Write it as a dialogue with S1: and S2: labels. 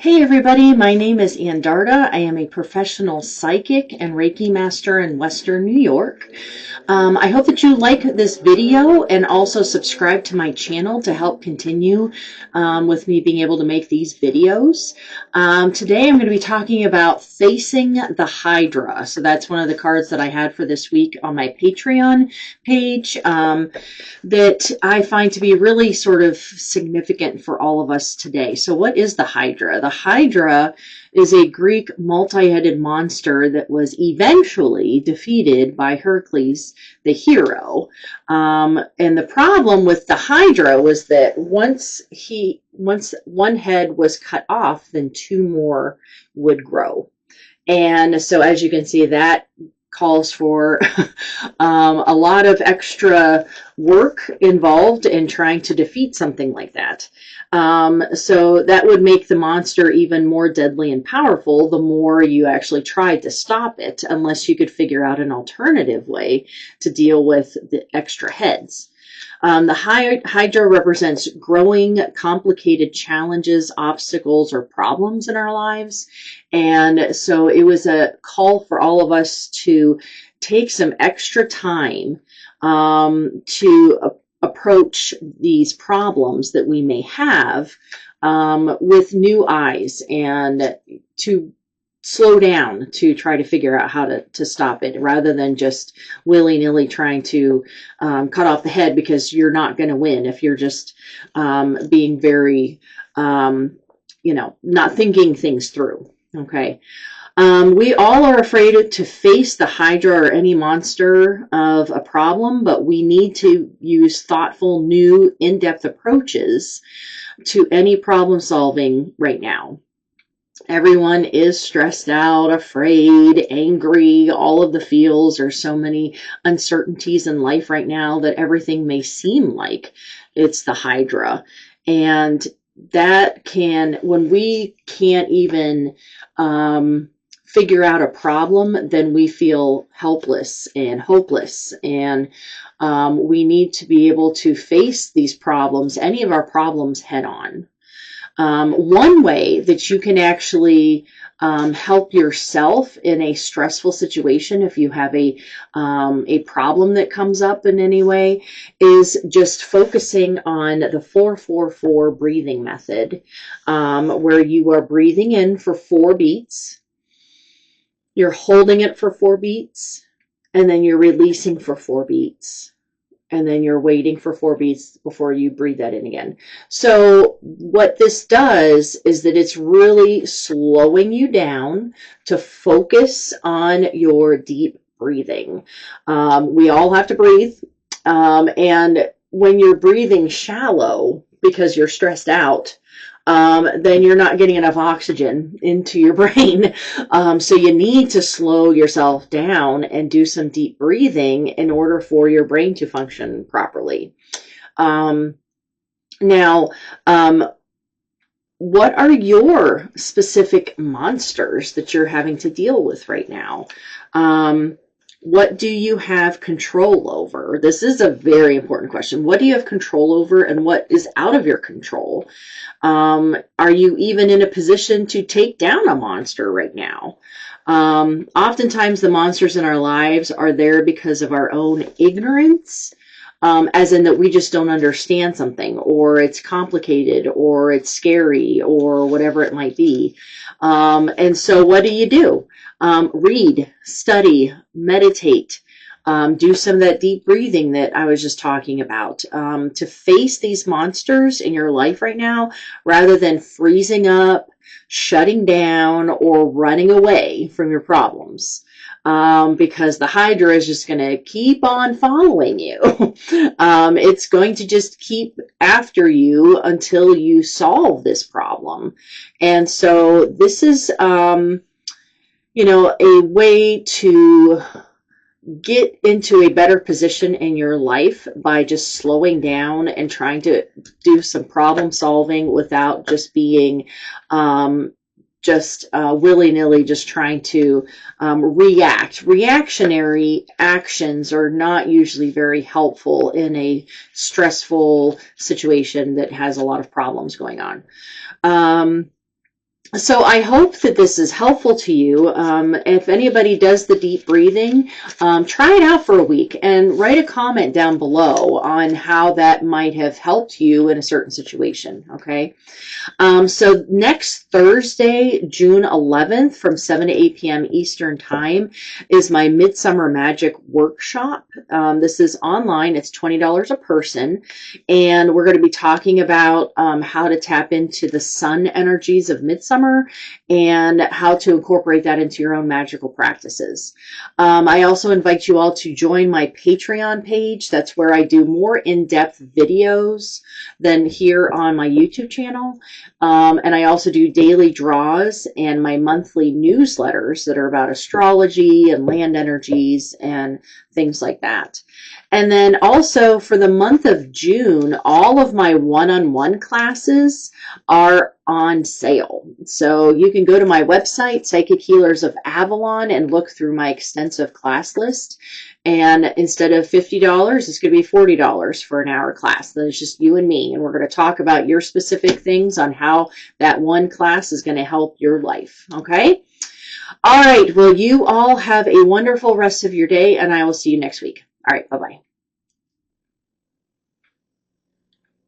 S1: Hey everybody, my name is Andarta. I am a professional psychic and Reiki master in Western New York. I hope that you like this video and also subscribe to my channel to help continue with me being able to make these videos. Today I'm going to be talking about facing the Hydra. So that's one of the cards that I had for this week on my Patreon page. That I find to be really sort of significant for all of us today. So what is the Hydra? The Hydra is a Greek multi-headed monster that was eventually defeated by Hercules, the hero. And the problem with the Hydra was that once one head was cut off, then two more would grow. And so as you can see, that calls for a lot of extra work involved in trying to defeat something like that. So that would make the monster even more deadly and powerful the more you actually tried to stop it, unless you could figure out an alternative way to deal with the extra heads. The Hydra represents growing, complicated challenges, obstacles, or problems in our lives. And so it was a call for all of us to take some extra time to approach these problems that we may have with new eyes and to slow down to try to figure out how to stop it, rather than just willy-nilly trying to cut off the head, because you're not going to win if you're just being very, not thinking things through. Okay. We all are afraid to face the Hydra or any monster of a problem, but we need to use thoughtful, new, in-depth approaches to any problem solving right now. Everyone is stressed out, afraid, angry, all of the feels. There's so many uncertainties in life right now that everything may seem like it's the Hydra. And that can, when we can't even figure out a problem, then we feel helpless and hopeless. And we need to be able to face these problems, any of our problems, head on. One way that you can actually help yourself in a stressful situation, if you have a problem that comes up in any way, is just focusing on the 4-4-4 breathing method, where you are breathing in for 4 beats, you're holding it for 4 beats, and then you're releasing for 4 beats. And then you're waiting for 4 beats before you breathe that in again. So what this does is that it's really slowing you down to focus on your deep breathing. We all have to breathe. And when you're breathing shallow because you're stressed out, then you're not getting enough oxygen into your brain. So you need to slow yourself down and do some deep breathing in order for your brain to function properly. Now, what are your specific monsters that you're having to deal with right now? What do you have control over? This is a very important question. What do you have control over, and what is out of your control? Are you even in a position to take down a monster right now? Oftentimes the monsters in our lives are there because of our own ignorance, as in that we just don't understand something, or it's complicated, or it's scary, or whatever it might be. And so what do? Read, study, meditate, do some of that deep breathing that I was just talking about, to face these monsters in your life right now, rather than freezing up, shutting down, or running away from your problems. Because the Hydra is just going to keep on following you. It's going to just keep after you until you solve this problem. And so this is, a way to get into a better position in your life by just slowing down and trying to do some problem solving without just being willy-nilly just trying to react. Reactionary actions are not usually very helpful in a stressful situation that has a lot of problems going on. So I hope that this is helpful to you. If anybody does the deep breathing, try it out for a week and write a comment down below on how that might have helped you in a certain situation, okay? So next Thursday, June 11th from 7 to 8 p.m. Eastern Time is my Midsummer Magic Workshop. This is online. It's $20 a person. And we're going to be talking about how to tap into the sun energies of midsummer and how to incorporate that into your own magical practices. I also invite you all to join my Patreon page. That's where I do more in-depth videos than here on my YouTube channel. And I also do daily draws and my monthly newsletters that are about astrology and land energies and things like that. And then also for the month of June, all of my one-on-one classes are on sale. So you can go to my website, Psychic Healers of Avalon, and look through my extensive class list. And instead of $50, it's going to be $40 for an hour class. Then it's just you and me. And we're going to talk about your specific things on how that one class is going to help your life. Okay? All right. Well, you all have a wonderful rest of your day, and I will see you next week. All right. Bye-bye.